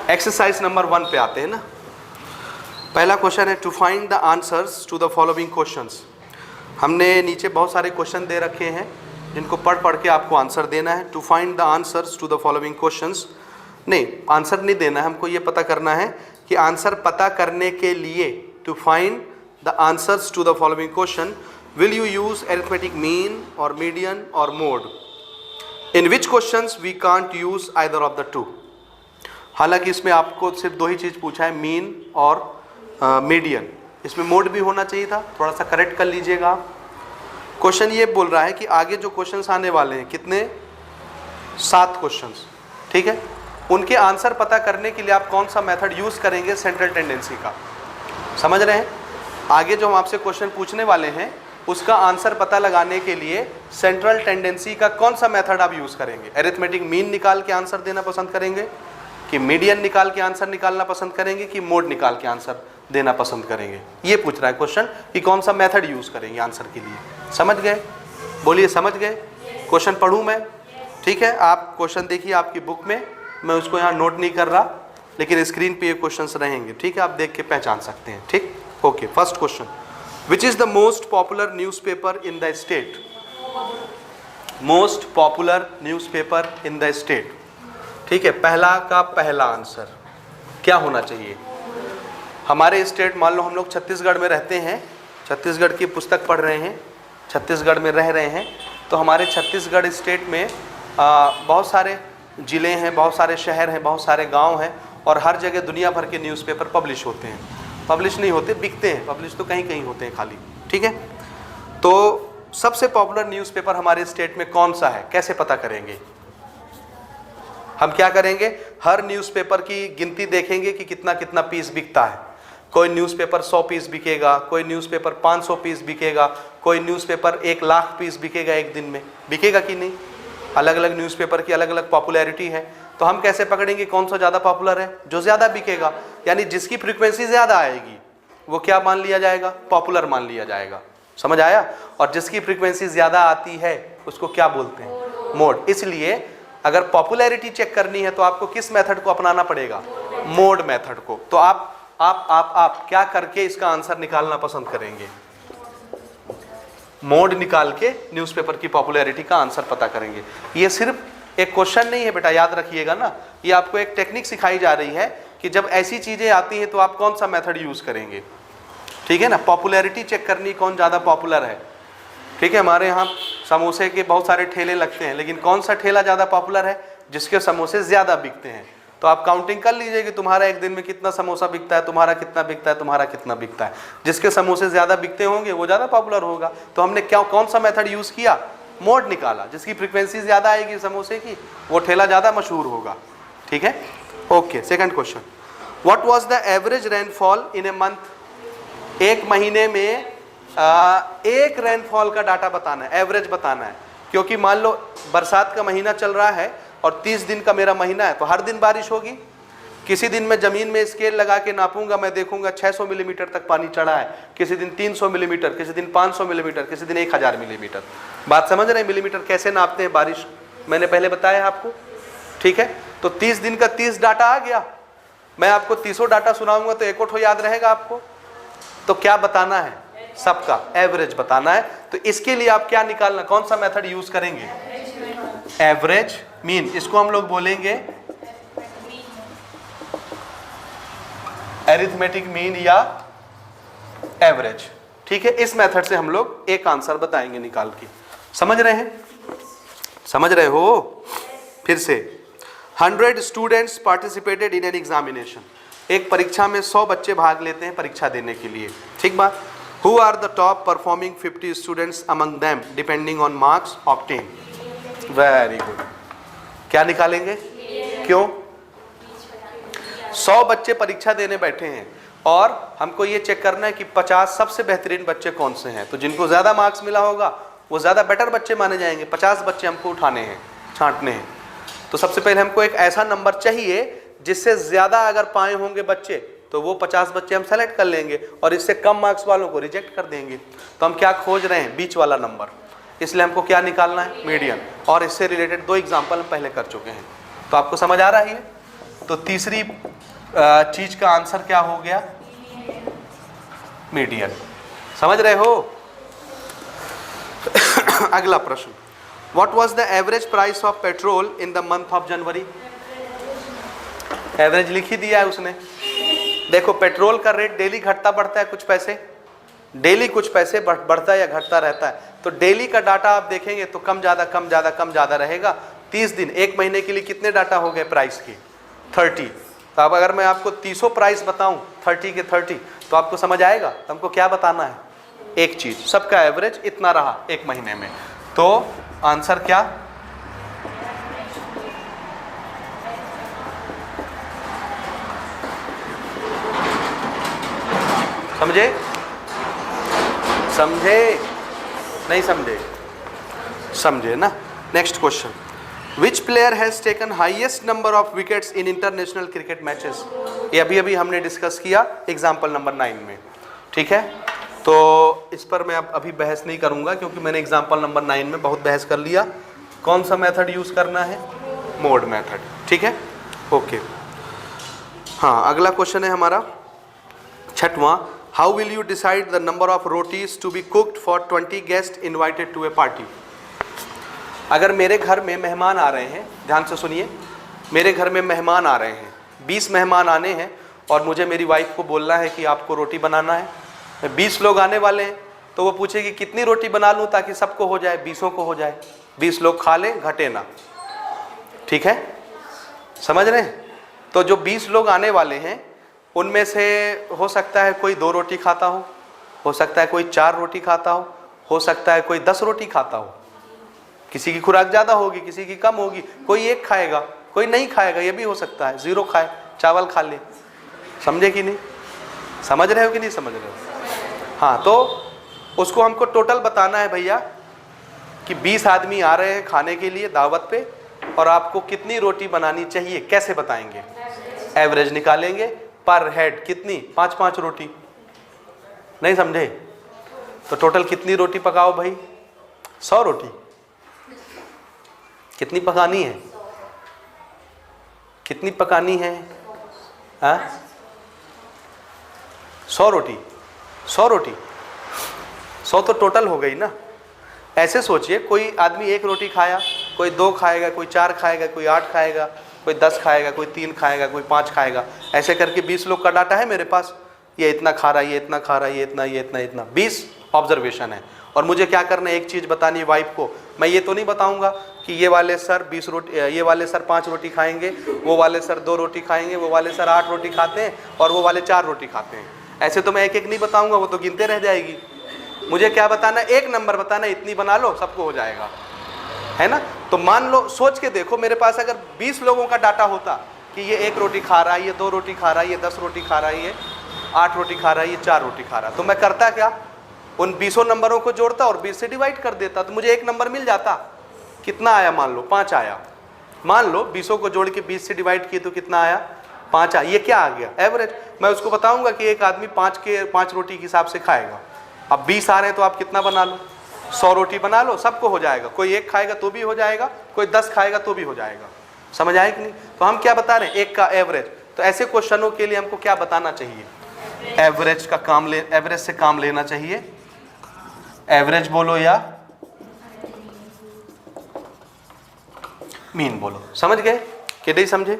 Exercise number 1 पे आते हैं ना। पहला क्वेश्चन है to find the answers to the following questions. हमने नीचे बहुत सारे क्वेश्चन दे रखे हैं जिनको पढ़ पढ़ के आपको आंसर देना है। To find the answers to the following questions, नहीं आंसर नहीं देना है, हमको ये पता करना है कि आंसर पता करने के लिए to find the answers to the following question will you use arithmetic mean और मीडियन और mode. In which questions we can't use either of the two. हालांकि इसमें आपको सिर्फ दो ही चीज़ पूछा है, मीन और मीडियन। इसमें मोड भी होना चाहिए था, थोड़ा सा करेक्ट कर लीजिएगा। क्वेश्चन ये बोल रहा है कि आगे जो क्वेश्चंस आने वाले हैं, कितने 7 क्वेश्चंस, ठीक है, उनके आंसर पता करने के लिए आप कौन सा मेथड यूज़ करेंगे सेंट्रल टेंडेंसी का। समझ रहे हैं? आगे जो हम आपसे क्वेश्चन पूछने वाले हैं उसका आंसर पता लगाने के लिए सेंट्रल टेंडेंसी का कौन सा मेथड आप यूज़ करेंगे। अरिथमेटिक मीन निकाल के आंसर देना पसंद करेंगे कि मीडियन निकाल के आंसर निकालना पसंद करेंगे कि मोड निकाल के आंसर देना पसंद करेंगे। ये पूछ रहा है क्वेश्चन कि कौन सा मेथड यूज़ करेंगे आंसर के लिए। समझ गए? बोलिए समझ गए? क्वेश्चन पढ़ूँ मैं? ठीक है, आप क्वेश्चन देखिए आपकी बुक में, मैं उसको यहाँ नोट नहीं कर रहा लेकिन स्क्रीन पे ये क्वेश्चंस रहेंगे, ठीक है, आप देख के पहचान सकते हैं। ठीक, okay. First question, which is the most popular newspaper in the state. Most popular newspaper in the state, ठीक है। पहला का पहला आंसर क्या होना चाहिए? हमारे स्टेट, मान लो हम लोग छत्तीसगढ़ में रहते हैं, छत्तीसगढ़ की पुस्तक पढ़ रहे हैं, छत्तीसगढ़ में रह रहे हैं, तो हमारे छत्तीसगढ़ स्टेट में बहुत सारे ज़िले हैं, बहुत सारे शहर हैं, बहुत सारे गांव हैं और हर जगह दुनिया भर के न्यूज़पेपर पब्लिश होते हैं। पब्लिश नहीं होते, बिकते हैं। पब्लिश तो कहीं कहीं होते हैं खाली, ठीक है। तो सबसे पॉपुलर न्यूज़पेपर हमारे स्टेट में कौन सा है, कैसे पता करेंगे? हम क्या करेंगे, हर न्यूज़पेपर की गिनती देखेंगे कि कितना कितना पीस बिकता है। कोई न्यूज़पेपर 100 पीस बिकेगा, कोई न्यूज़पेपर 500 पीस बिकेगा, कोई न्यूज़पेपर 1 लाख पीस बिकेगा एक दिन में, बिकेगा कि नहीं? अलग अलग न्यूज़पेपर की अलग अलग पॉपुलैरिटी है। तो हम कैसे पकड़ेंगे कौन सा ज़्यादा पॉपुलर है? जो ज़्यादा बिकेगा, यानी जिसकी फ्रीक्वेंसी ज़्यादा आएगी वो क्या मान लिया जाएगा? पॉपुलर मान लिया जाएगा। समझ आया? और जिसकी फ्रीक्वेंसी ज़्यादा आती है उसको क्या बोलते हैं? मोड। इसलिए अगर पॉपुलैरिटी चेक करनी है तो आपको किस मेथड को अपनाना पड़ेगा? मोड मेथड को। तो आप क्या करके इसका आंसर निकालना पसंद करेंगे? मोड निकाल के न्यूज़पेपर की पॉपुलैरिटी का आंसर पता करेंगे। ये सिर्फ एक क्वेश्चन नहीं है बेटा, याद रखिएगा ना, ये आपको एक टेक्निक सिखाई जा रही है कि जब ऐसी चीज़ें आती हैं तो आप कौन सा मेथड यूज़ करेंगे, ठीक है ना। पॉपुलैरिटी चेक करनी, कौन ज़्यादा पॉपुलर है, ठीक है। हमारे यहाँ समोसे के बहुत सारे ठेले लगते हैं, लेकिन कौन सा ठेला ज़्यादा पॉपुलर है? जिसके समोसे ज़्यादा बिकते हैं। तो आप काउंटिंग कर लीजिए कि तुम्हारा एक दिन में कितना समोसा बिकता है, तुम्हारा कितना बिकता है, तुम्हारा कितना बिकता है। जिसके समोसे ज़्यादा बिकते होंगे वो ज़्यादा पॉपुलर होगा। तो हमने कौन सा मेथड यूज़ किया? मोड निकाला। जिसकी फ्रीक्वेंसी ज़्यादा आएगी समोसे की, वो ठेला ज़्यादा मशहूर होगा, ठीक है। Okay, second question, what was the average rainfall in a month. एक महीने में एक रेनफॉल का डाटा बताना है, एवरेज बताना है। क्योंकि मान लो बरसात का महीना चल रहा है और 30 दिन का मेरा महीना है, तो हर दिन बारिश होगी। किसी दिन मैं ज़मीन में स्केल लगा के नापूंगा, मैं देखूंगा 600 मिलीमीटर तक पानी चढ़ा है, किसी दिन 300 मिलीमीटर, किसी दिन 500 मिलीमीटर, किसी दिन 1000 मिलीमीटर। बात समझ रहे हैं? मिलीमीटर कैसे नापते हैं बारिश, मैंने पहले बताया आपको, ठीक है। तो 30 दिन का 30 डाटा आ गया। मैं आपको 30 डाटा सुनाऊंगा तो एक और याद रहेगा आपको। तो क्या बताना है? सबका एवरेज बताना है। तो इसके लिए आप क्या निकालना, कौन सा मेथड यूज करेंगे? Average mean. इसको हम लोग बोलेंगे अरिथमेटिक मीन या एवरेज, ठीक है। इस मेथड से हम लोग एक आंसर बताएंगे निकाल के। समझ रहे हैं? समझ रहे हो? फिर से 100 students participated in an examination. एक परीक्षा में 100 बच्चे भाग लेते हैं परीक्षा देने के लिए, ठीक बात। Who are the top performing 50 students among them depending on marks obtained? Very good. क्या निकालेंगे? क्यों? 100 बच्चे परीक्षा देने बैठे हैं और हमको ये चेक करना है कि 50 सबसे बेहतरीन बच्चे कौन से हैं। तो जिनको ज़्यादा मार्क्स मिला होगा वो ज़्यादा बेटर बच्चे माने जाएंगे। 50 बच्चे हमको उठाने हैं, छांटने हैं। तो सबसे पहले हमको एक ऐसा नंबर चाहिए जिससे ज़्यादा अगर पाए होंगे बच्चे तो वो 50 बच्चे हम सेलेक्ट कर लेंगे और इससे कम मार्क्स वालों को रिजेक्ट कर देंगे। तो हम क्या खोज रहे हैं? बीच वाला नंबर। इसलिए हमको क्या निकालना है? मीडियन। और इससे रिलेटेड 2 एग्जाम्पल हम पहले कर चुके हैं। तो आपको समझ आ रहा है? तो तीसरी चीज का आंसर क्या हो गया? मीडियन। समझ रहे हो? अगला प्रश्न, what was the average price of petrol in the month of January? Average लिख ही दिया है उसने। देखो पेट्रोल का रेट डेली घटता बढ़ता है, कुछ पैसे डेली कुछ पैसे बढ़ता है या घटता रहता है। तो डेली का डाटा आप देखेंगे तो कम ज़्यादा कम ज़्यादा कम ज़्यादा रहेगा। 30 दिन, एक महीने के लिए कितने डाटा हो गए प्राइस की? 30। तो अब अगर मैं आपको 30 प्राइस बताऊं 30 के 30, तो आपको समझ आएगा तो हमको क्या बताना है? एक चीज़, सबका एवरेज इतना रहा एक महीने में। तो आंसर क्या? समझे? समझे? नहीं समझे? समझे ना। Next question, which player has taken highest number of wickets in international cricket matches? ये अभी अभी हमने डिस्कस किया एग्जाम्पल नंबर 9 में, ठीक है। तो इस पर मैं अब अभी बहस नहीं करूंगा क्योंकि मैंने एग्जाम्पल नंबर 9 में बहुत बहस कर लिया। कौन सा मेथड यूज करना है? मोड मेथड, ठीक है, ओके। हाँ, अगला क्वेश्चन है हमारा 6वां, how will you decide the number of rotis to be cooked for 20 guest invited to a party? अगर मेरे घर में मेहमान आ रहे हैं, ध्यान से सुनिए, मेरे घर में मेहमान आ रहे हैं, 20 मेहमान आने हैं और मुझे मेरी वाइफ को बोलना है कि आपको रोटी बनाना है। 20 लोग आने वाले हैं, तो वो पूछेगी कितनी रोटी बना लूँ ताकि सबको हो जाए? 20 को हो जाए, 20 लोग खा लें, घटे ना, ठीक है, समझ रहे हैं? तो जो 20 लोग आने वाले हैं उनमें से हो सकता है कोई 2 रोटी खाता हो सकता है कोई 4 रोटी खाता हो सकता है कोई 10 रोटी खाता हो। किसी की खुराक ज़्यादा होगी, किसी की कम होगी, कोई एक खाएगा, कोई नहीं खाएगा, ये भी हो सकता है, 0 खाए, चावल खा ले। समझे कि नहीं? समझ रहे हो कि नहीं समझ रहे हो? हाँ, तो उसको हमको टोटल बताना है भैया कि 20 आदमी आ रहे हैं खाने के लिए दावत पे, और आपको कितनी रोटी बनानी चाहिए। कैसे बताएंगे? एवरेज निकालेंगे, पर हेड कितनी? 5-5 रोटी। नहीं समझे? तो टोटल कितनी रोटी पकाओ भाई? 100 रोटी। कितनी पकानी है? कितनी पकानी है? हाँ, 100 रोटी। 100 रोटी, 100 तो टोटल हो गई ना। ऐसे सोचिए, कोई आदमी 1 रोटी खाया, कोई 2 खाएगा, कोई 4 खाएगा, कोई 8 खाएगा, कोई 10 खाएगा, कोई 3 खाएगा, कोई 5 खाएगा। ऐसे करके 20 लोग का डाटा है मेरे पास। ये इतना खा रहा है, ये इतना खा रहा है, ये इतना, ये इतना, इतना, 20 ऑब्जर्वेशन है। और मुझे क्या करना है? एक चीज़ बतानी है वाइफ को। मैं ये तो नहीं बताऊंगा कि ये वाले सर 20 रोटी, ये वाले सर 5 रोटी खाएंगे, वो वाले सर 2 रोटी खाएंगे, वो वाले सर 8 रोटी खाते हैं और वो वाले 4 रोटी खाते हैं। ऐसे तो मैं एक एक नहीं बताऊंगा, वो तो गिनते रह जाएगी। मुझे क्या बताना? एक नंबर बताना, इतनी बना लो, सबको हो जाएगा, है ना। तो मान लो, सोच के देखो, मेरे पास अगर 20 लोगों का डाटा होता कि ये 1 रोटी खा रहा है, ये 2 रोटी खा रहा है, ये 10 रोटी खा रहा है, ये 8 रोटी खा रहा है, ये 4 रोटी खा रहा है, तो मैं करता क्या? उन 20 नंबरों को जोड़ता और 20 से डिवाइड कर देता, तो मुझे एक नंबर मिल जाता। कितना आया? मान लो 5 आया। मान लो 20 को जोड़ के 20 से डिवाइड किए तो कितना आया? 5 आया। ये क्या आ गया? एवरेज। मैं उसको बताऊंगा कि एक आदमी 5 रोटी के हिसाब से खाएगा। अब 20 आ रहे हैं तो आप कितना बना लो? 100 रोटी बना लो, सबको हो जाएगा। कोई 1 खाएगा तो भी हो जाएगा, कोई 10 खाएगा तो भी हो जाएगा। समझ आए कि नहीं? तो हम क्या बता रहे हैं? एक का एवरेज। तो ऐसे क्वेश्चनों के लिए हमको क्या बताना चाहिए? एवरेज का काम एवरेज से काम लेना चाहिए। एवरेज बोलो या मीन बोलो। समझ गए कि नहीं समझे?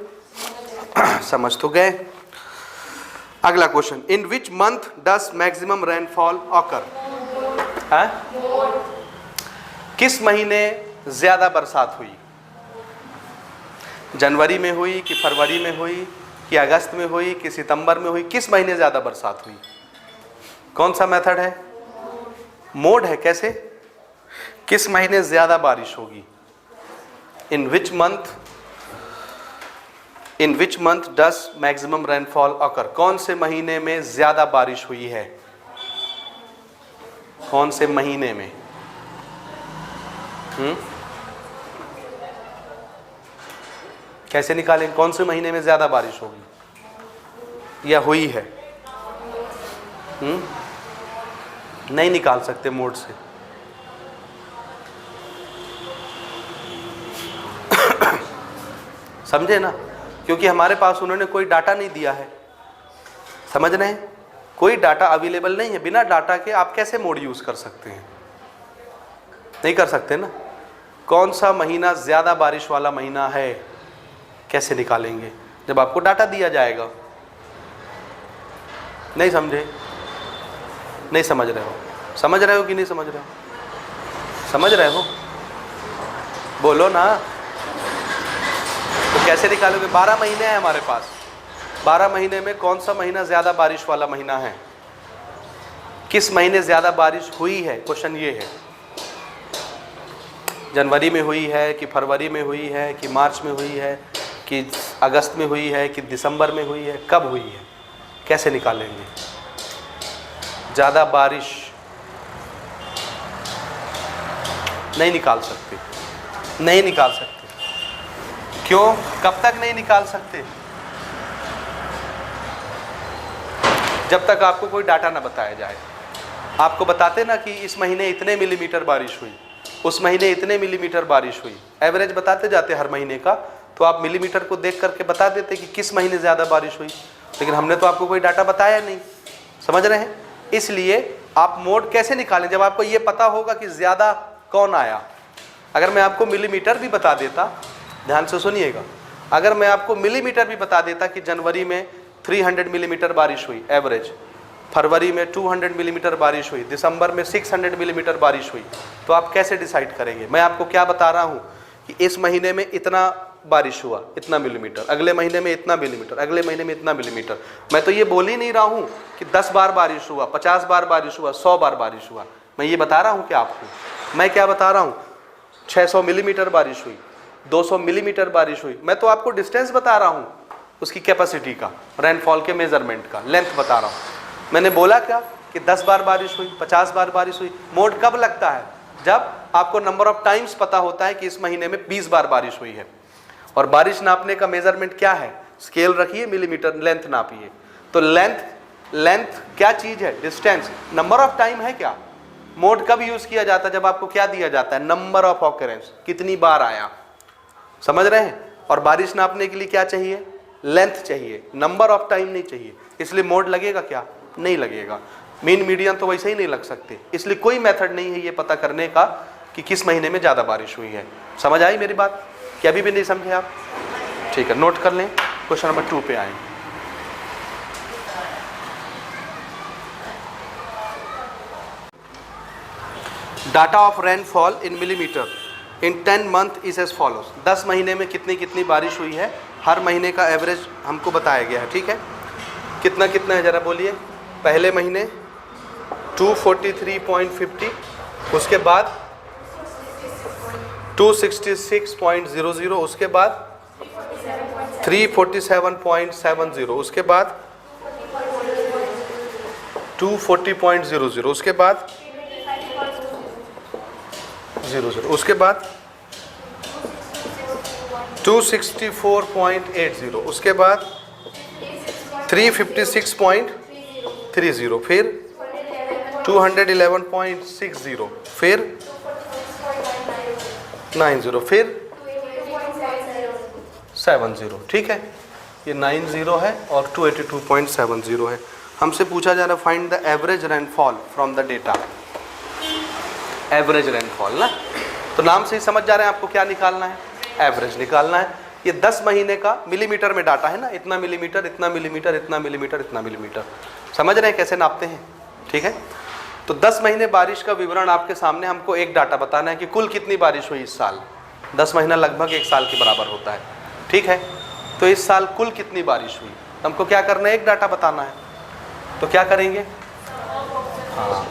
समझ तो गए। अगला question, in which month does maximum rainfall occur? किस महीने ज्यादा बरसात हुई? जनवरी में हुई कि फरवरी में हुई कि अगस्त में हुई कि सितंबर में हुई? किस महीने ज्यादा बरसात हुई? कौन सा मेथड है? मोड है। कैसे? किस महीने ज्यादा बारिश होगी? In which month does maximum rainfall occur? कौन से महीने में ज्यादा बारिश हुई है? कौन से महीने में? कैसे निकालें? कौन से महीने में ज्यादा बारिश होगी या हुई है? नहीं निकाल सकते मोड से। समझे ना? क्योंकि हमारे पास उन्होंने कोई डाटा नहीं दिया है, समझ रहे हैं, कोई डाटा अवेलेबल नहीं है। बिना डाटा के आप कैसे मोड यूज़ कर सकते हैं? नहीं कर सकते ना। कौन सा महीना ज़्यादा बारिश वाला महीना है कैसे निकालेंगे? जब आपको डाटा दिया जाएगा। नहीं समझे? नहीं समझ रहे हो? समझ रहे हो कि नहीं समझ रहे हो? समझ रहे हो? बोलो ना। तो कैसे निकालोगे? 12 महीने हैं हमारे पास। 12 महीने में कौन सा महीना ज़्यादा बारिश वाला महीना है? किस महीने ज़्यादा बारिश हुई है? क्वेश्चन ये है। जनवरी में हुई है कि फरवरी में हुई है कि मार्च में हुई है कि अगस्त में हुई है कि दिसंबर में हुई है? कब हुई है? कैसे निकालेंगे? ज़्यादा बारिश नहीं निकाल सकते, नहीं निकाल सकते। क्यों? कब तक नहीं निकाल सकते? जब तक आपको कोई डाटा ना बताया जाए। आपको बताते ना कि इस महीने इतने मिलीमीटर बारिश हुई, उस महीने इतने मिलीमीटर बारिश हुई, एवरेज बताते जाते हर महीने का, तो आप मिलीमीटर को देख करके बता देते कि किस महीने ज़्यादा बारिश हुई। लेकिन हमने तो आपको कोई डाटा बताया नहीं, समझ रहे हैं? इसलिए आप मोड कैसे निकालें जब आपको ये पता होगा कि ज़्यादा कौन आया? अगर मैं आपको मिलीमीटर भी बता देता, ध्यान से सुनिएगा, अगर मैं आपको मिलीमीटर भी बता देता कि जनवरी में 300 मिलीमीटर बारिश हुई एवरेज, फरवरी में 200 मिलीमीटर बारिश हुई, दिसंबर में 600 मिलीमीटर बारिश हुई, तो आप कैसे डिसाइड करेंगे? मैं आपको क्या बता रहा हूँ कि इस महीने में इतना बारिश हुआ, इतना मिलीमीटर, अगले महीने में इतना मिलीमीटर, अगले महीने में इतना मिलीमीटर। मैं तो ये बोल ही नहीं रहा हूँ कि 10 बार बारिश हुआ, 50 बार बारिश हुआ, 100 बार बारिश हुआ। मैं ये बता रहा हूँ कि आपको, मैं क्या बता रहा हूँ, 600 मिलीमीटर बारिश हुई, 200 मिलीमीटर बारिश हुई। मैं तो आपको डिस्टेंस बता रहा हूँ, उसकी कैपेसिटी का, रेनफॉल के मेजरमेंट का, लेंथ बता रहा हूँ। मैंने बोला क्या कि 10 बार बारिश हुई, 50 बार बारिश हुई। मोड कब लगता है? जब आपको नंबर ऑफ टाइम्स पता होता है कि इस महीने में 20 बार बारिश हुई है। और बारिश नापने का मेजरमेंट क्या है? स्केल रखिए, मिलीमीटर, लेंथ नापिए। तो लेंथ क्या चीज है? डिस्टेंस। नंबर ऑफ टाइम है क्या? मोड कब यूज किया जाता है? जब आपको क्या दिया जाता है? नंबर ऑफ ऑकरेंस, कितनी बार आया, समझ रहे हैं? और बारिश नापने के लिए क्या चाहिए? लेंथ चाहिए, नंबर ऑफ टाइम नहीं चाहिए। इसलिए मोड लगेगा क्या? नहीं लगेगा। मीन मीडियन तो वैसे ही नहीं लग सकते। इसलिए कोई मेथड नहीं है ये पता करने का कि किस महीने में ज़्यादा बारिश हुई है। समझ आई मेरी बात कि अभी भी नहीं समझे आप? ठीक है, नोट कर लें। क्वेश्चन नंबर 2 पे आए। Data of rainfall in millimetre in 10 month is as follows. 10 महीने में कितनी कितनी बारिश हुई है, हर महीने का एवरेज हमको बताया गया है। ठीक है, कितना कितना है जरा बोलिए। पहले महीने 243.50, उसके बाद 266.00, उसके बाद 347.70, उसके बाद 240.00, उसके बाद 00, उसके बाद 264.80, उसके बाद 356.30, फिर 211.60, फिर 90, फिर 70। ठीक है, ये 90 है और 282.70 है। हमसे पूछा जा रहा है find the average rainfall from the data. Average rainfall ना, तो नाम से ही समझ जा रहे हैं आपको क्या निकालना है? एवरेज निकालना है। ये 10 महीने का मिलीमीटर में डाटा है ना, इतना मिलीमीटर, इतना मिलीमीटर, इतना मिलीमीटर, इतना मिलीमीटर। समझ रहे हैं कैसे नापते हैं? ठीक है, तो 10 महीने बारिश का विवरण आपके सामने। हमको एक डाटा बताना है कि कुल कितनी बारिश हुई इस साल। 10 महीना लगभग 1 साल के बराबर होता है। ठीक है, तो इस साल कुल कितनी बारिश हुई, हमको क्या करना है? एक डाटा बताना है। तो क्या करेंगे? हाँ,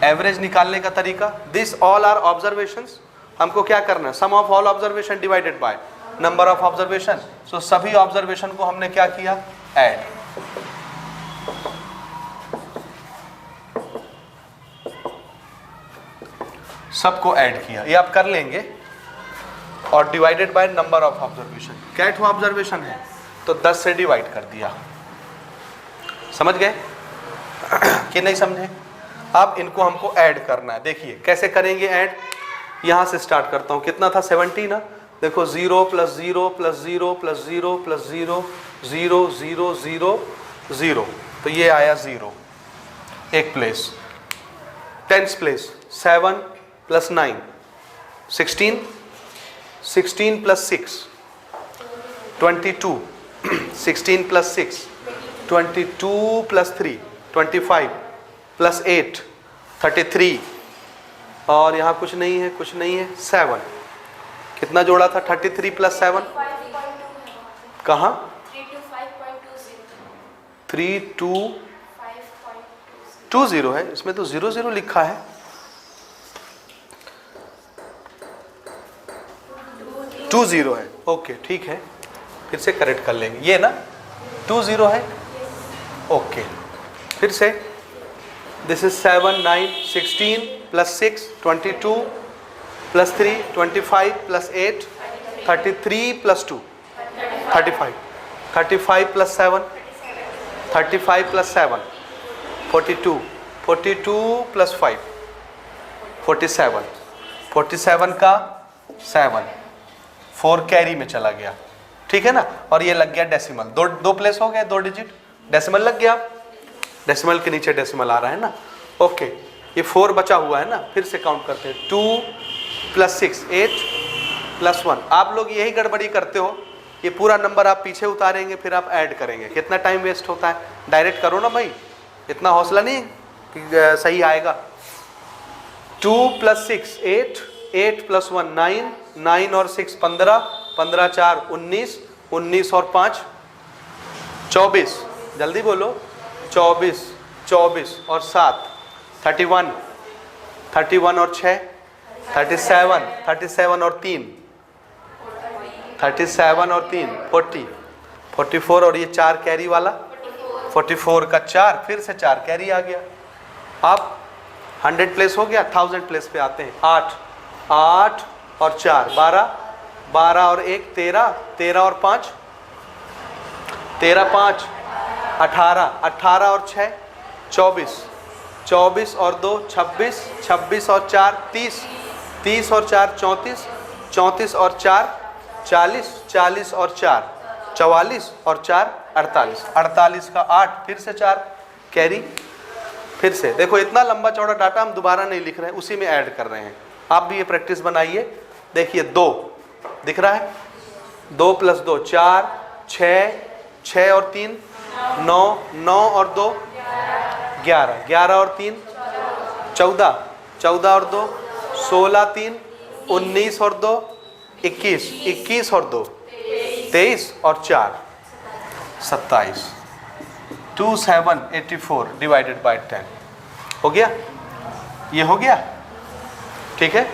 एवरेज निकालने का तरीका, दिस ऑल आर ऑब्जर्वेशंस। हमको क्या करना है? Sum of all observation divided by number of observation. So सभी ऑब्जर्वेशन को हमने क्या किया? ऐड। सबको ऐड किया, ये आप कर लेंगे, और divided by number of observation. क्या ऑब्जर्वेशन है तो 10 से डिवाइड कर दिया। समझ गए कि नहीं समझे? अब इनको हमको ऐड करना है। देखिए कैसे करेंगे ऐड। यहाँ से स्टार्ट करता हूँ। कितना था? 70 ना, देखो 0 + 0 + 0 + 0 + 0 0 0 0 0, तो ये आया 0 एक प्लेस। 10th प्लेस 7 + 9 16, 16 + 6 22, 16 + 6 22 + 3 25 + 8 33, और यहाँ कुछ नहीं है, कुछ नहीं है। 7 कितना जोड़ा था? 33 + 7 कहाँ? 3220 है, इसमें तो 0 0 लिखा है। 20 है, ओके ठीक है, फिर से करेक्ट कर लेंगे। ये ना 20 है, ओके। फिर से दिस इज 7 9 16 + 6 22 + 3 25 + 8 33 + 2 35 35 + 7 35 + 7 42 42 + 5 47 47 का 7 4 कैरी में चला गया, ठीक है ना। और ये लग गया डेसिमल, दो प्लेस हो गए, 2 डिजिट डेसिमल लग गया। डेसिमल के नीचे डेसिमल आ रहा है ना, ओके। ये 4 बचा हुआ है ना, फिर से काउंट करते हैं। 2 + 6 8 + 1। आप लोग यही गड़बड़ी करते हो, ये पूरा नंबर आप पीछे उतारेंगे फिर आप ऐड करेंगे, कितना टाइम वेस्ट होता है। डायरेक्ट करो ना भाई, इतना हौसला नहीं कि सही आएगा। 2 + 6 8 8 + 1 9 9 और 6 15 15 4 19 19 और 5 24, जल्दी बोलो 24 24 और 7 31 31 और 6 37 37 और 3 37 और 3 40 44 और ये 4 कैरी वाला 44 का 4, फिर से 4 कैरी आ गया। अब 100 प्लेस हो गया, 1000 प्लेस पे आते हैं। 8 8 और 4 12 12 और 1 13 13 और 5 13 5 18 18 और 6 24 24 और 2 26 26 और 4 30 30 और 4 34 34 और 4 40 40 और 4 44 और 4 48 48 का 8, फिर से 4 कैरी। फिर से देखो, इतना लंबा चौड़ा डाटा हम दोबारा नहीं लिख रहे हैं, उसी में ऐड कर रहे हैं। आप भी ये प्रैक्टिस बनाइए। देखिए 2 दिख रहा है, 2 + 2 4 6 6 और 3 9 9 और 2 11 11 और 3 14 14 और 2 16 3 19 और 2 21 21 और 2 23 और 4 27 2784 डिवाइडेड बाय 10 हो गया, ये हो गया, ठीक है।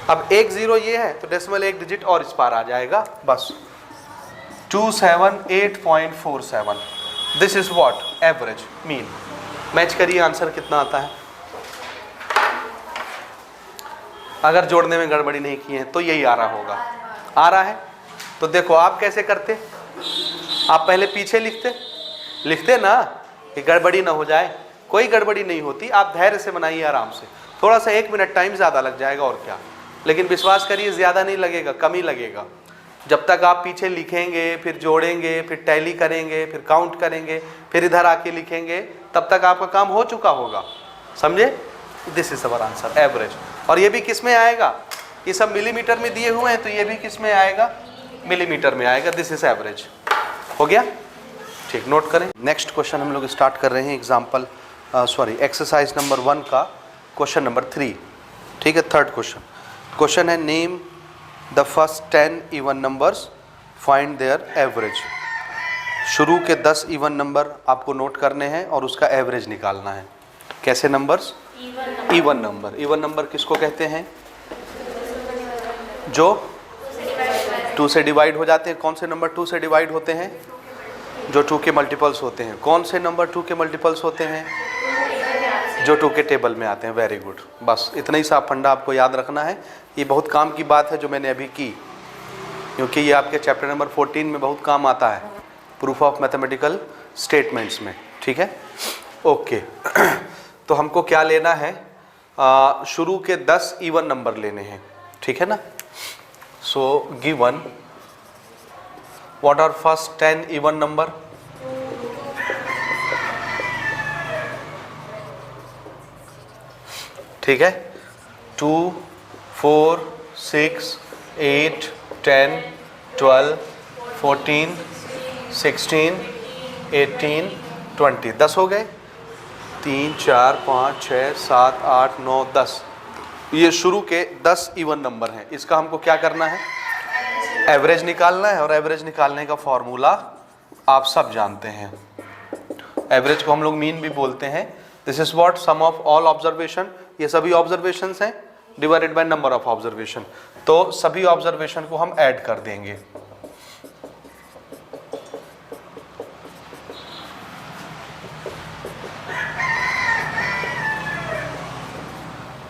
अब 1 0 ये है तो डेसिमल 1 डिजिट और इस पार आ जाएगा, बस 278.47। This is what average mean. Match करिए आंसर कितना आता है। अगर जोड़ने में गड़बड़ी नहीं की है तो यही आ रहा होगा। आ रहा है तो देखो आप कैसे करते, आप पहले पीछे लिखते ना कि गड़बड़ी ना हो जाए। कोई गड़बड़ी नहीं होती, आप धैर्य से बनाइए आराम से। थोड़ा सा 1 मिनट टाइम ज़्यादा लग जाएगा और क्या, लेकिन विश्वास करिए ज़्यादा नहीं लगेगा, कम ही लगेगा। जब तक आप पीछे लिखेंगे, फिर जोड़ेंगे, फिर टैली करेंगे, फिर काउंट करेंगे, फिर इधर आके लिखेंगे, तब तक आपका काम हो चुका होगा। समझे? This is our answer average. और ये भी किस में आएगा, ये सब मिलीमीटर में दिए हुए हैं तो ये भी किस में आएगा, मिलीमीटर में आएगा। This is average. हो गया, ठीक, नोट करें। नेक्स्ट क्वेश्चन हम लोग स्टार्ट कर रहे हैं एग्जाम्पल एक्सरसाइज नंबर 1 का क्वेश्चन नंबर 3, ठीक है। थर्ड क्वेश्चन है name the first 10 even numbers, find there average. शुरू के 10 इवन नंबर आपको नोट करने हैं और उसका एवरेज निकालना है। कैसे numbers? Even number. Even number किसको कहते हैं? जो 2 से डिवाइड हो जाते हैं। कौन से नंबर 2 से डिवाइड होते हैं? जो 2 के मल्टीपल्स होते हैं। कौन से नंबर 2 के मल्टीपल्स होते हैं? जो 2 के टेबल में आते हैं। वेरी गुड, बस इतना ही सा फंडा आपको याद रखना है। ये बहुत काम की बात है जो मैंने अभी की, क्योंकि ये आपके चैप्टर नंबर 14 में बहुत काम आता है, प्रूफ ऑफ मैथमेटिकल स्टेटमेंट्स में, ठीक है। ओके तो हमको क्या लेना है? शुरू के 10 इवन नंबर लेने हैं, ठीक है ना। So given, what are first 10 even number? ठीक है, 2, 4, 6, 8, 10, 12, 14, 16, 18, 20, 10 हो गए। 3, 4, 5, 6, 7, 8, 9, 10, ये शुरू के 10 इवन नंबर हैं। इसका हमको क्या करना है? एवरेज निकालना है, और एवरेज निकालने का फॉर्मूला आप सब जानते हैं। एवरेज को हम लोग मीन भी बोलते हैं। This is what sum of all observation, ये सभी ऑब्जर्वेशंस हैं divided by number of observation. तो सभी ऑब्जर्वेशन को हम ऐड कर देंगे।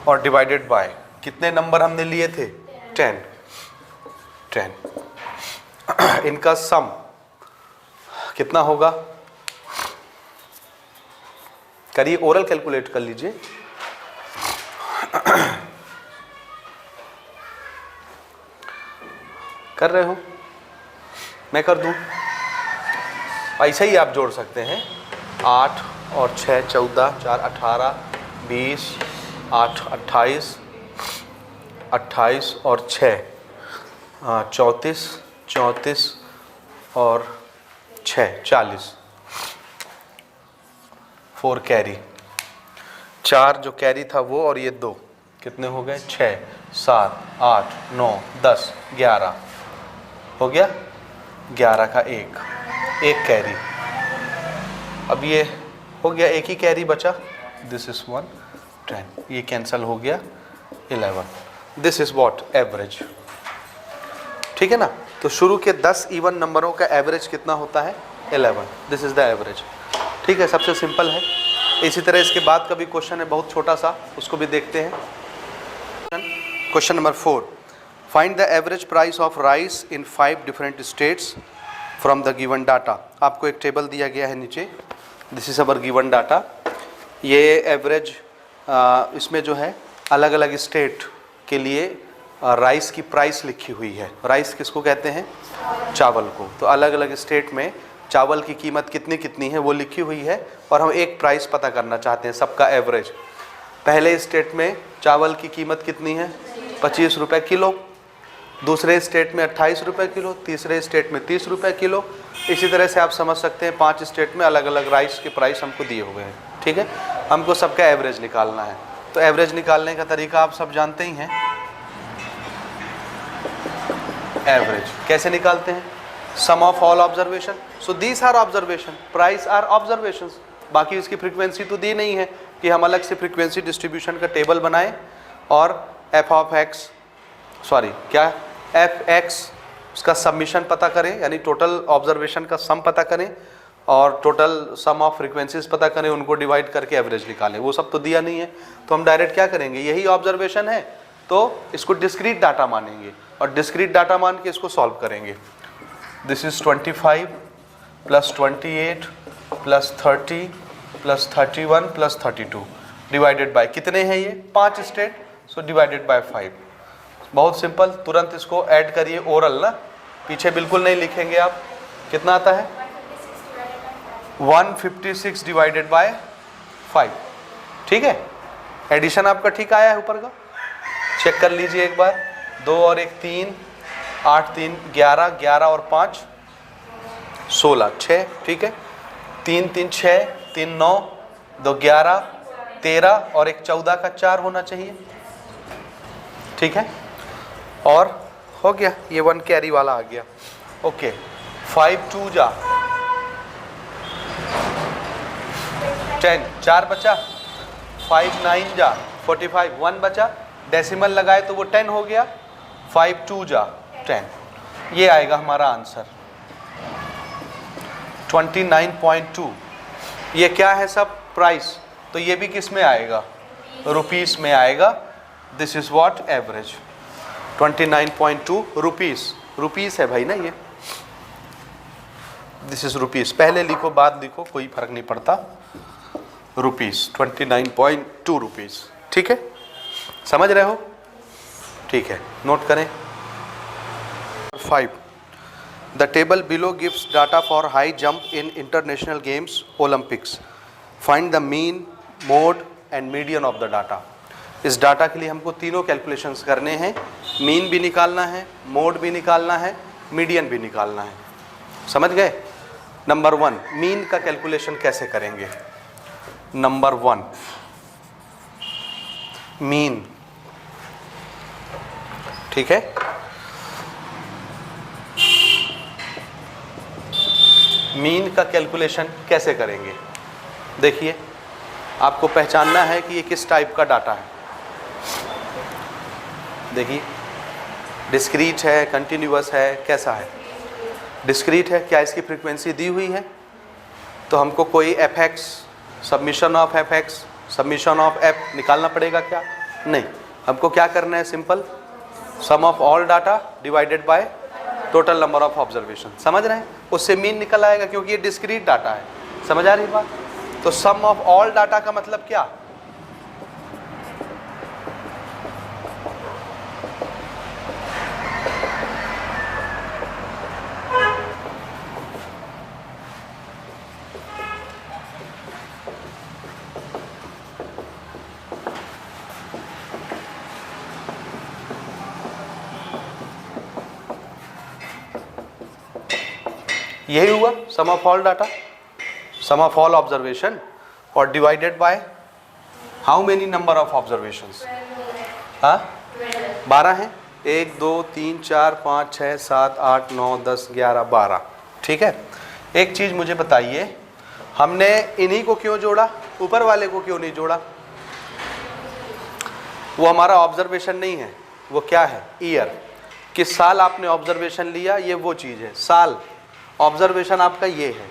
और डिवाइडेड बाय कितने नंबर हमने लिए थे? 10। इनका सम कितना होगा? करिए, ओरल कैलकुलेट कर लीजिए। कर रहे हो? मैं कर दूं? ऐसे ही आप जोड़ सकते हैं। 8 और 6 14, 4 18, 20, 8 28, 28 और 6 34, 34 और 6 40, 4 कैरी, 4 जो कैरी था वो, और ये 2 कितने हो गए? 6 7 8 9 10 11 हो गया। 11 का एक कैरी। अब ये हो गया, एक ही कैरी बचा। दिस इज 1 10, ये कैंसिल हो गया 11। This is what? एवरेज। ठीक है ना? तो शुरू के 10 इवन नंबरों का एवरेज कितना होता है? 11। This is the average. ठीक है, सबसे सिंपल है। इसी तरह इसके बाद का भी क्वेश्चन है बहुत छोटा सा, उसको भी देखते हैं। Question number 4, find the average price of rice in 5 different states from the given data. आपको एक टेबल दिया गया है नीचे, this is our given data. ये एवरेज इसमें जो है अलग अलग स्टेट के लिए राइस की प्राइस लिखी हुई है। राइस किसको कहते हैं? चावल को। तो अलग अलग स्टेट में चावल की कीमत कितनी कितनी है वो लिखी हुई है, और हम एक प्राइस पता करना चाहते हैं, सबका एवरेज। पहले स्टेट में चावल की कीमत कितनी है? 25 रुपये किलो। दूसरे स्टेट में 28 रुपये किलो। तीसरे स्टेट में 30 रुपये किलो। इसी तरह से आप समझ सकते हैं 5 स्टेट में अलग अलग राइस के प्राइस हमको दिए हुए हैं। ठीक है, हमको सबका एवरेज निकालना है। तो एवरेज निकालने का तरीका आप सब जानते ही हैं। एवरेज कैसे निकालते हैं? Sum of all observation. So these are observation, price are observations. बाकी इसकी फ्रीक्वेंसी तो दी नहीं है कि हम अलग से फ्रीक्वेंसी डिस्ट्रीब्यूशन का टेबल बनाएं और एफ एक्स उसका सबमिशन पता करें, यानी टोटल ऑब्जर्वेशन का सम पता करें, और टोटल सम ऑफ फ्रीक्वेंसीज पता करें, उनको डिवाइड करके एवरेज निकालें। वो सब तो दिया नहीं है, तो हम डायरेक्ट क्या करेंगे? यही ऑब्जर्वेशन है तो इसको डिस्क्रीट डाटा मानेंगे, और डिस्क्रीट डाटा मान के इसको सॉल्व करेंगे। दिस इज 25 + 28 + 30 + 31 + 32 डिवाइडेड बाय कितने हैं? ये 5 स्टेट। So divided by 5। बहुत सिंपल, तुरंत इसको ऐड करिए। ओरल ना, पीछे बिल्कुल नहीं लिखेंगे आप। कितना आता है? 156 डिवाइडेड बाय 5। ठीक है, एडिशन आपका ठीक आया है ऊपर का? चेक कर लीजिए एक बार। 2 और 1 3, 8 3 11, 11 और 5 16, 6। ठीक है, 3 3 6, 3 9, 2 11, 13 और 1 14 का 4 होना चाहिए। ठीक है, और हो गया, ये 1 कैरी वाला आ गया। ओके, 5 2 जा 10, 4 बचा। 5 9 जा 45, 1 बचा। डेसिमल लगाए तो वो 10 हो गया। 5 2 जा 10, ये आएगा हमारा आंसर 29.2। ये क्या है सब? प्राइस। तो ये भी किस में आएगा? रुपीस में आएगा। This is what? Average. 29.2 rupees. Rupees है भाई ना ये। This is rupees. पहले लिखो बाद लिखो, कोई फर्क नहीं पड़ता। Rupees 29.2 rupees. ठीक है, समझ रहे हो? ठीक है, नोट करें। 5. The table below gives data for high jump in international games, Olympics. Find the mean, mode and median of the data. इस डाटा के लिए हमको तीनों कैलकुलेशंस करने हैं, मीन भी निकालना है, मोड भी निकालना है, मीडियन भी निकालना है. समझ गए? नंबर 1, मीन का कैलकुलेशन कैसे करेंगे? Number 1, mean. ठीक है, मीन का कैलकुलेशन कैसे करेंगे? देखिए, आपको पहचानना है कि ये किस टाइप का डाटा है. देखिए, डिस्क्रीट है, कंटिन्यूअस है, कैसा है? डिस्क्रीट है. क्या इसकी फ्रीक्वेंसी दी हुई है? तो हमको कोई fx, submission of fx, submission of f निकालना पड़ेगा क्या? नहीं. हमको क्या करना है? Simple some of all data divided by total number of observation. समझ रहे हैं? उससे मीन निकल आएगा क्योंकि ये डिस्क्रीट डाटा है. समझ आ रही बात? तो सम ऑफ ऑल डाटा का मतलब क्या? यही हुआ sum of all data, sum of all observation और divided by how many number of observations? हाँ, 12 हैं. 1 2 3 4 5 6 7 8 9 10 11 12. ठीक है. एक चीज़ मुझे बताइए, हमने इन्हीं को क्यों जोड़ा, ऊपर वाले को क्यों नहीं जोड़ा? वो हमारा ऑब्जर्वेशन नहीं है. वो क्या है? ईयर. किस साल आपने ऑब्जर्वेशन लिया, ये वो चीज़ है. साल ऑब्जर्वेशन आपका ये है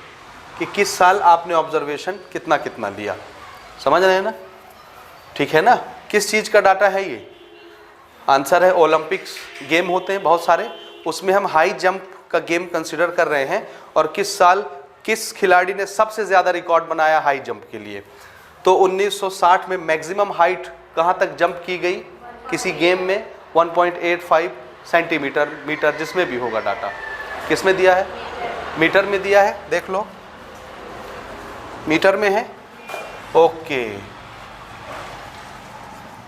कि किस साल आपने ऑब्जर्वेशन कितना कितना लिया. समझ रहे हैं ना? ठीक है ना? किस चीज़ का डाटा है ये? आंसर है ओलंपिक्स. गेम होते हैं बहुत सारे, उसमें हम हाई जंप का गेम कंसिडर कर रहे हैं. और किस साल किस खिलाड़ी ने सबसे ज़्यादा रिकॉर्ड बनाया हाई जंप के लिए? तो 1960 में मैक्सिमम हाइट कहाँ तक जंप की गई किसी गेम में? 1.85 सेंटीमीटर, मीटर, जिसमें भी होगा डाटा. किस में दिया है? मीटर में दिया है. देख लो, मीटर में है. ओके,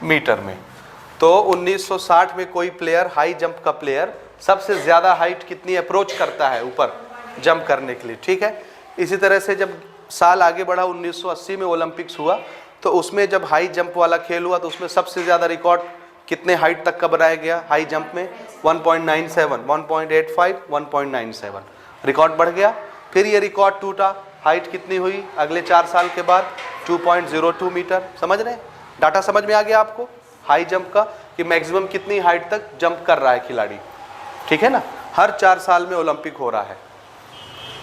मीटर में. तो 1960 में कोई प्लेयर, हाई जंप का प्लेयर, सबसे ज़्यादा हाइट कितनी अप्रोच करता है ऊपर जंप करने के लिए? ठीक है. इसी तरह से जब साल आगे बढ़ा, 1980 में ओलंपिक्स हुआ, तो उसमें जब हाई जंप वाला खेल हुआ तो उसमें सबसे ज़्यादा रिकॉर्ड कितने हाइट तक का बनाया गया हाई जंप में? 1.97, 1.85, 1.97. रिकॉर्ड बढ़ गया. फिर ये रिकॉर्ड टूटा. हाइट कितनी हुई अगले 4 साल के बाद? 2.02 मीटर. समझ रहे हैं? डाटा समझ में आ गया आपको हाई जंप का कि मैक्सिमम कितनी हाइट तक जंप कर रहा है खिलाड़ी. ठीक है ना? हर 4 साल में ओलंपिक हो रहा है.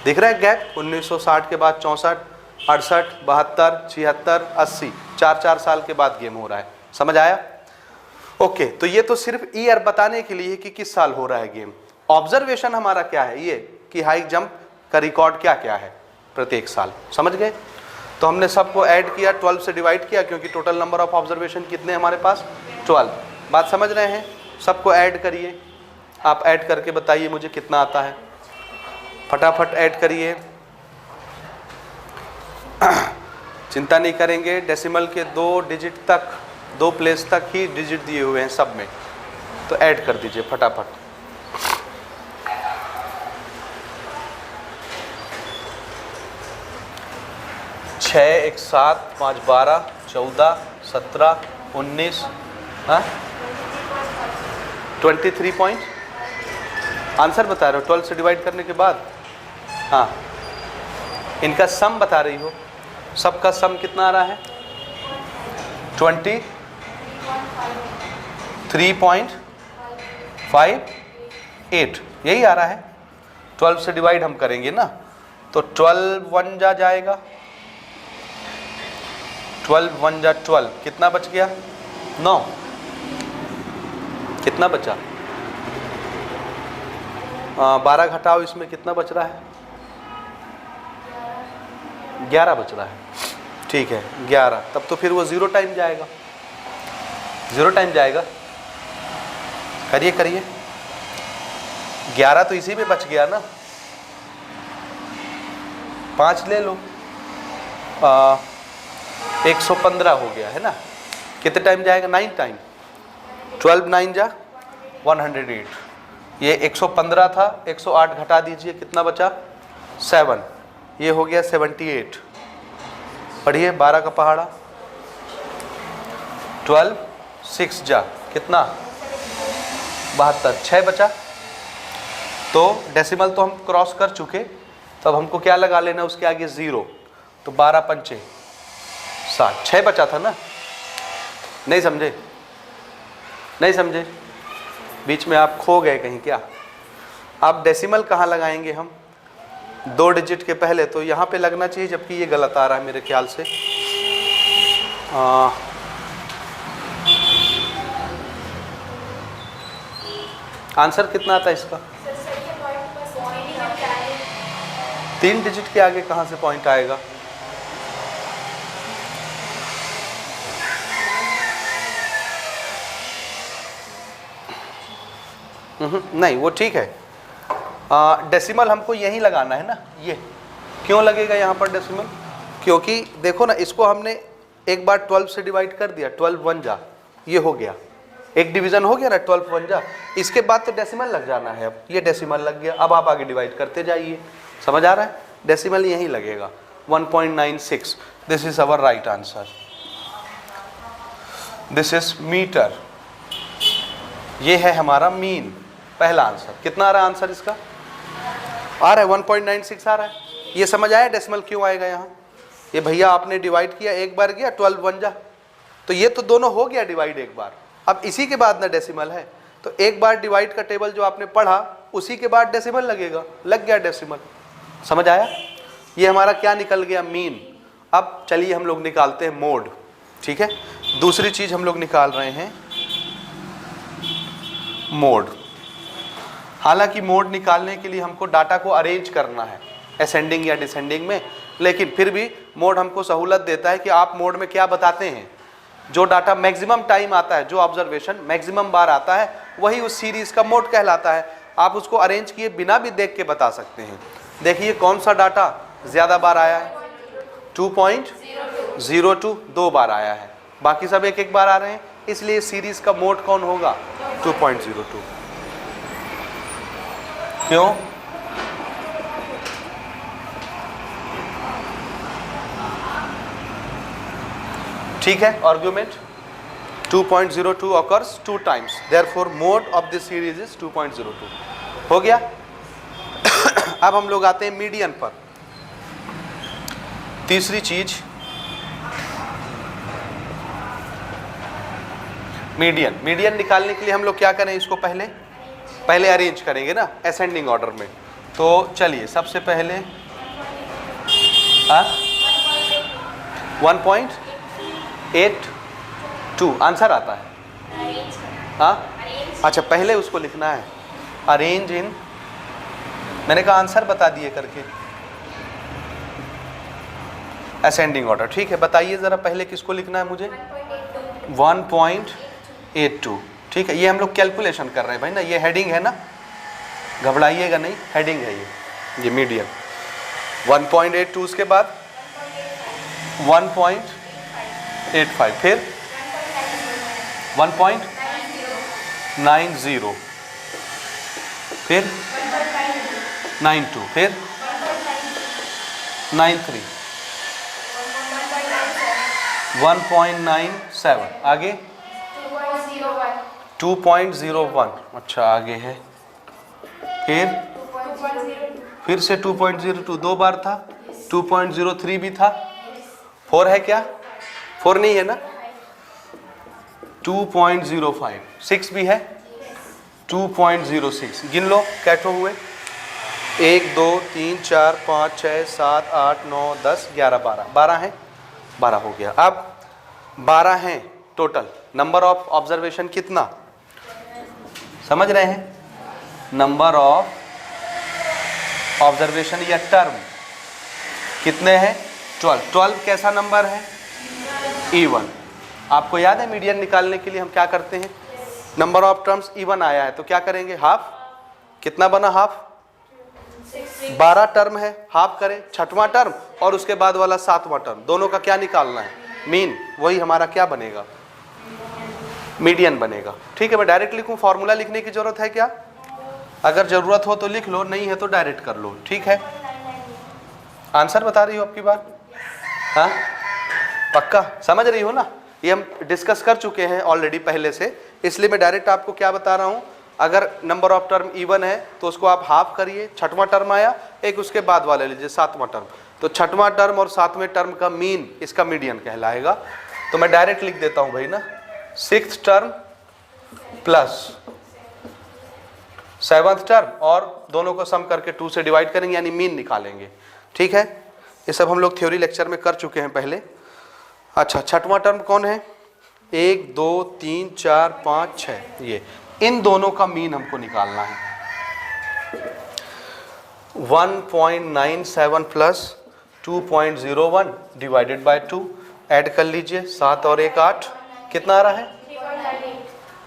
दिख रहा है गैप? 1960 के बाद 64, 68, 72, 76, 80, 4 साल के बाद गेम हो रहा है. समझ आया? ओके. तो ये तो सिर्फ ईयर बताने के लिए कि किस साल हो रहा है गेम. ऑब्जर्वेशन हमारा क्या है? ये कि हाई जंप का रिकॉर्ड क्या क्या है प्रत्येक साल. समझ गए? तो हमने सबको ऐड किया, 12 से डिवाइड किया क्योंकि टोटल नंबर ऑफ ऑब्जर्वेशन कितने हमारे पास? 12. बात समझ रहे हैं? सबको ऐड करिए. आप ऐड करके बताइए मुझे कितना आता है. फटाफट ऐड करिए. चिंता नहीं करेंगे, डेसिमल के 2 डिजिट तक, 2 प्लेस तक ही डिजिट दिए हुए हैं सब में. तो ऐड कर दीजिए फटाफट. 6 1 7 5 12 14 17 19, हाँ 23 पॉइंट. आंसर बता रहे हो 12 से डिवाइड करने के बाद. हाँ, इनका सम बता रही हो. सबका सम कितना आ रहा है? 23.58. यही आ रहा है. 12 से डिवाइड हम करेंगे ना, तो 12 1 जा जाएगा. 12 1 जा 12. कितना बच गया? 9. कितना बचा? 12 घटाओ इसमें, कितना बच रहा है? 11 बच रहा है. ठीक है, 11. तब तो फिर वो 0 टाइम जाएगा. 0 टाइम जाएगा. करिए करिए. 11 तो इसी में बच गया ना, 5 ले लो, 115 हो गया है ना। कितने टाइम जाएगा? 9 टाइम। 12 9 जा 108। ये 115 था, 108 घटा दीजिए, कितना बचा? 7। ये हो गया 78। पढ़िए 12 का पहाड़ा। 12 6 जा कितना? 72। 6 बचा। तो डेसिमल तो हम क्रॉस कर चुके, तब हमको क्या लगा लेना उसके आगे? 0। तो 12 पंचे 60। 6 बचा था ना? नहीं समझे? नहीं समझे? बीच में आप खो गए कहीं क्या? आप डेसिमल कहाँ लगाएंगे हम? 2 डिजिट के पहले, तो यहाँ पे लगना चाहिए, जबकि ये गलत आ रहा है मेरे ख्याल से। आंसर कितना आता है इसका? 3 डिजिट के आगे कहाँ से पॉइंट आएगा? नहीं, वो ठीक है। डेसिमल हमको यहीं लगाना है ना। ये क्यों लगेगा यहाँ पर डेसिमल? क्योंकि देखो ना, इसको हमने एक बार 12 से डिवाइड कर दिया, 12 1 जा, ये हो गया, एक डिवीजन हो गया ना, 12 1 जा। इसके बाद तो डेसिमल लग जाना है। अब ये डेसिमल लग गया, अब आप आगे डिवाइड करते जाइए। समझ आ रहा है? डेसिमल यहीं लगेगा। 1.96। This is our right answer. This is metre. ये है हमारा मीन, पहला आंसर। कितना आ रहा है आंसर इसका? आ रहा है 1.96 आ रहा है। ये समझ आया डेसिमल क्यों आएगा यहाँ? ये भैया आपने डिवाइड किया, एक बार गया 12 1 जा, तो ये तो दोनों हो गया डिवाइड एक बार। अब इसी के बाद ना डेसिमल है, तो एक बार डिवाइड का टेबल जो आपने पढ़ा, उसी के बाद डेसिमल लगेगा। लग गया डेसिमल। समझ आया? ये हमारा क्या निकल गया? मीन। अब चलिए हम लोग निकालते हैं मोड। ठीक है, दूसरी चीज हम लोग निकाल रहे हैं मोड। हालांकि मोड निकालने के लिए हमको डाटा को अरेंज करना है असेंडिंग या डिसेंडिंग में, लेकिन फिर भी मोड हमको सहूलत देता है कि आप मोड में क्या बताते हैं। जो डाटा मैक्सिमम टाइम आता है, जो ऑब्जर्वेशन मैक्सिमम बार आता है, वही उस सीरीज का मोड कहलाता है। आप उसको अरेंज किए बिना भी देख के बता सकते हैं। देखिए कौन सा डाटा ज़्यादा बार आया है? 2.02 2 बार आया है, बाकी सब एक एक बार आ रहे हैं, इसलिए सीरीज का मोड कौन होगा? 2.02। क्यों? ठीक है, argument 2.02 occurs 2 times, therefore mode of this series is 2.02। हो गया। अब हम लोग आते हैं मीडियन पर। तीसरी चीज मीडियन। मीडियन निकालने के लिए हम लोग क्या करें? इसको पहले अरेंज करेंगे ना असेंडिंग ऑर्डर में। तो चलिए सबसे पहले 1.82 आंसर आता है। अच्छा, पहले उसको लिखना है अरेंज इन, मैंने कहा आंसर बता दिए करके, असेंडिंग ऑर्डर। ठीक है, बताइए ज़रा पहले किसको लिखना है मुझे? 1.82। ठीक है, ये हम लोग कैलकुलेशन कर रहे हैं भाई ना, ये हेडिंग है ना, घबराइएगा नहीं, हेडिंग है ये मीडियन। 1.82 उसके बाद 1.85, फिर 1.90, फिर 92, फिर 93, 1.97, आगे 2.01। अच्छा आगे है, फिर से 2.02 2 बार था, 2.03 भी था, 4 है क्या? 4 नहीं है ना, 2.05, 6 भी है, 2.06। गिन लो कैठो हुए? 1 2 3 4 5 6 7 8 9 10 11 12 12 हैं, 12 हो गया। अब 12 हैं टोटल। नंबर ऑफ ऑब्जर्वेशन कितना? समझ रहे हैं? नंबर ऑफ ऑब्जर्वेशन या टर्म कितने हैं? 12। 12 कैसा नंबर है? इवन। आपको याद है मीडियन निकालने के लिए हम क्या करते हैं? नंबर ऑफ टर्म्स इवन आया है तो क्या करेंगे? हाफ कितना बना हाफ, 12 टर्म है, हाफ करें छठवां टर्म और उसके बाद वाला 7वां टर्म, दोनों का क्या निकालना है, मीन, वही हमारा क्या बनेगा, मीडियन बनेगा। ठीक है, मैं डायरेक्ट लिखूं, फॉर्मूला लिखने की जरूरत है क्या, अगर जरूरत हो तो लिख लो, नहीं है तो डायरेक्ट कर लो। ठीक है, आंसर बता रही हो आपकी बात, हाँ पक्का समझ रही हो ना, ये हम डिस्कस कर चुके हैं ऑलरेडी पहले से, इसलिए मैं डायरेक्ट आपको क्या बता रहा हूँ, अगर नंबर ऑफ टर्म इवन है तो उसको आप हाफ करिए, छठवां टर्म आया, एक उसके बाद वाले लीजिए 7वां टर्म, तो छठवां टर्म और 7वें टर्म का मीन इसका मीडियन कहलाएगा। तो मैं डायरेक्ट लिख देता हूं भाई ना, 6th term plus 7th term और दोनों को सम करके 2 से डिवाइड करेंगे यानी मीन निकालेंगे। ठीक है, ये सब हम लोग थ्योरी लेक्चर में कर चुके हैं पहले। अच्छा, छठवां टर्म कौन है, 1 2 3 4 5 6, ये इन दोनों का मीन हमको निकालना है। 1.97 प्लस 2.01 डिवाइडेड बाय 2, ऐड कर लीजिए, 7 और 1 8, कितना आ रहा है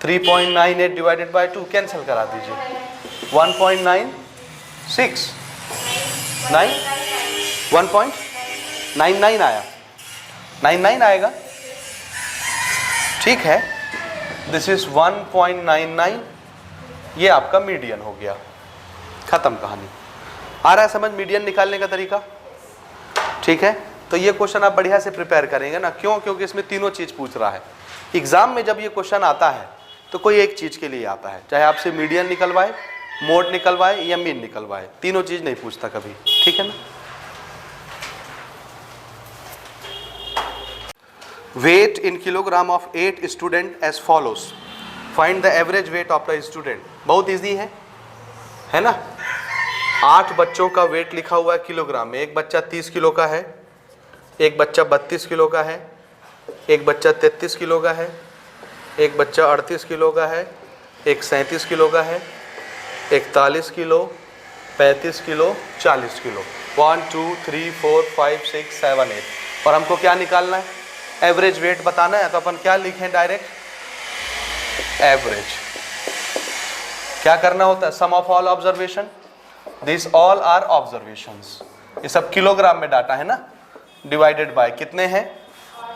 3.98 डिवाइडेड बाय 2, कैंसिल करा दीजिए, 1.96 9 1.99 आया, 99 आएगा। ठीक है, दिस इज 1.99, ये आपका मीडियन हो गया, खत्म कहानी। आ रहा है समझ मीडियन निकालने का तरीका। ठीक है, तो ये क्वेश्चन आप बढ़िया से प्रिपेयर करेंगे ना, क्यों, क्योंकि इसमें तीनों चीज पूछ रहा है। एग्जाम में जब ये क्वेश्चन आता है तो कोई एक चीज के लिए आता है, चाहे आपसे मीडियन निकलवाए, मोड निकलवाए या मीन निकलवाए, तीनों चीज नहीं पूछता कभी। ठीक है ना। Weight in kilogram of 8 student as follows. Find the average weight of the student. बहुत इजी है ना। 8 बच्चों का वेट लिखा हुआ है किलोग्राम में, एक बच्चा 30 किलो का है, एक बच्चा 32 किलो का है, एक बच्चा 33 किलो का है, एक बच्चा 38 किलो का है, एक 37 किलो का है, 41 किलो, 35 किलो, 40 किलो, 1 2 3 4 5 6 7 8, और हमको क्या निकालना है, एवरेज वेट बताना है। तो अपन क्या लिखें, डायरेक्ट एवरेज। क्या करना होता है, sum of all observation, this all are observations, ये सब किलोग्राम में डाटा है ना, डिवाइडेड बाय कितने हैं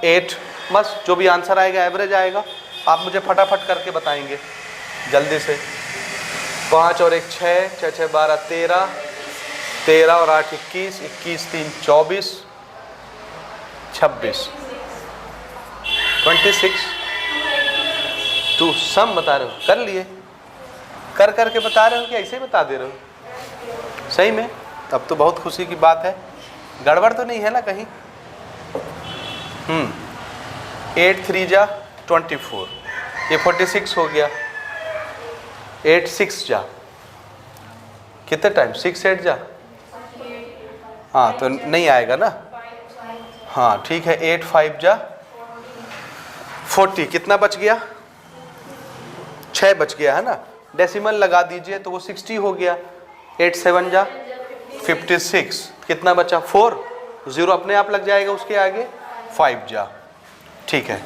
8, बस जो भी आंसर आएगा एवरेज आएगा। आप मुझे फटाफट करके बताएंगे जल्दी से, 5 और 1 6, 6 6 12 13, 13 और 8 21, 21 3 24, 26 26, 2 सम बता रहे हो, कर लिए, कर करके बता रहे हो कि ऐसे ही बता दे रहे हो, सही में, तब तो बहुत खुशी की बात है, गड़बड़ तो नहीं है ना कहीं। 8 3 जा 24, ये 46 हो गया, 8 6 जा कितने टाइम, 6 8 जा, हाँ तो नहीं आएगा ना, हाँ ठीक है, 8 5 जा 40, कितना बच गया, 6 बच गया है ना, डेसिमल लगा दीजिए तो वो 60 हो गया, 8 7 जा 56, कितना बचा 4, 0 अपने आप लग जाएगा उसके आगे, 5 जा, ठीक है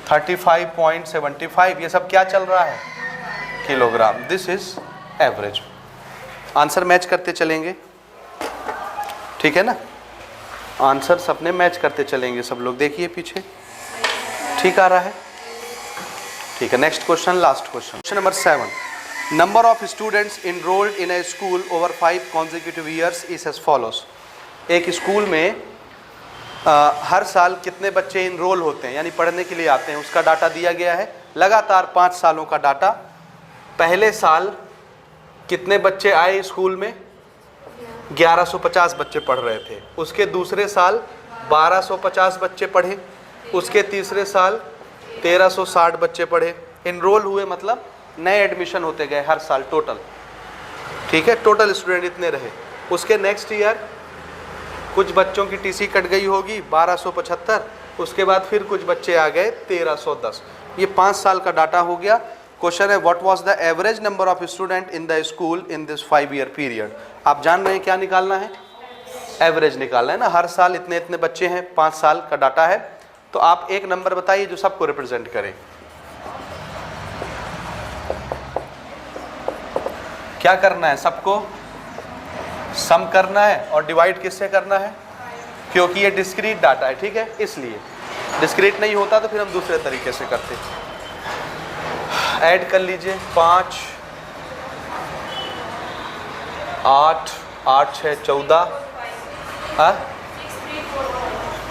35.75, ये सब क्या चल रहा है, kilogram, this is average. Answer match करते चलेंगे, ठीक है ना, आंसर सबने मैच करते चलेंगे सब लोग, देखिए पीछे ठीक आ रहा है, ठीक है। Next question, last question, question number 7, number of students enrolled in a school over 5 consecutive years is as follows. एक स्कूल में हर साल कितने बच्चे इनरोल होते हैं, यानी पढ़ने के लिए आते हैं, उसका डाटा दिया गया है, लगातार 5 सालों का डाटा। पहले साल कितने बच्चे आए स्कूल में, 1150 बच्चे पढ़ रहे थे, उसके दूसरे साल 1250 बच्चे पढ़े, उसके तीसरे साल 1360 बच्चे पढ़े, इनरोल हुए मतलब नए एडमिशन होते गए हर साल टोटल, ठीक है, टोटल स्टूडेंट इतने रहे। उसके नेक्स्ट ईयर कुछ बच्चों की टीसी कट गई होगी 1275, उसके बाद फिर कुछ बच्चे आ गए 1310, ये 5 साल का डाटा हो गया। क्वेश्चन है what was the average number of student in the school in this 5 year period. आप जान रहे हैं क्या निकालना है, एवरेज निकालना है ना, हर साल इतने इतने बच्चे हैं, 5 साल का डाटा है, तो आप एक नंबर बताइए जो सबको रिप्रेजेंट करे। क्या करना है, सबको सम करना है और डिवाइड किससे करना है, क्योंकि ये डिस्क्रीट डाटा है, ठीक है, इसलिए। डिस्क्रीट नहीं होता तो फिर हम दूसरे तरीके से करते। ऐड कर लीजिए 5 8 8 6 14, हाँ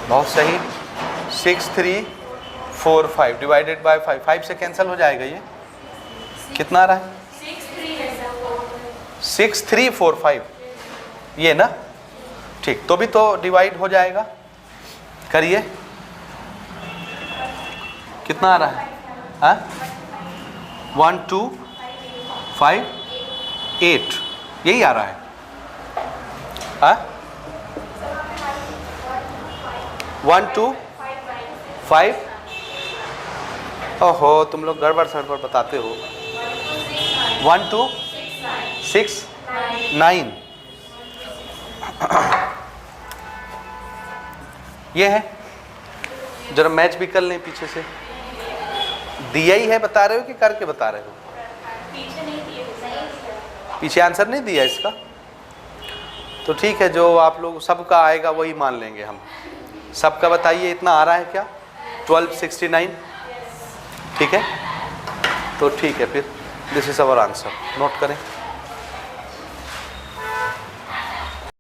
बहुत सही, 6 3 4 5 डिवाइडेड बाय 5, 5 से कैंसिल हो जाएगा, ये कितना आ रहा है 6 3 4 5, ये ना, ठीक, तो भी तो डिवाइड हो जाएगा, करिए, कितना आ रहा है, हाँ 1 2 5 8, यही आ रहा है, हाँ 1 2 5, ओहो तुम लोग गड़बड़ सड़बड़ बताते हो, 1 2 6 9, ये है, जरा मैच भी कर लें पीछे से, दिया ही है बता रहे हो कि करके बता रहे हो, पीछे आंसर नहीं दिया इसका, तो ठीक है, जो आप लोग सबका आएगा वही मान लेंगे हम, सबका बताइए इतना आ रहा है क्या, 1269, ठीक है, तो ठीक है फिर this is our answer, note करें।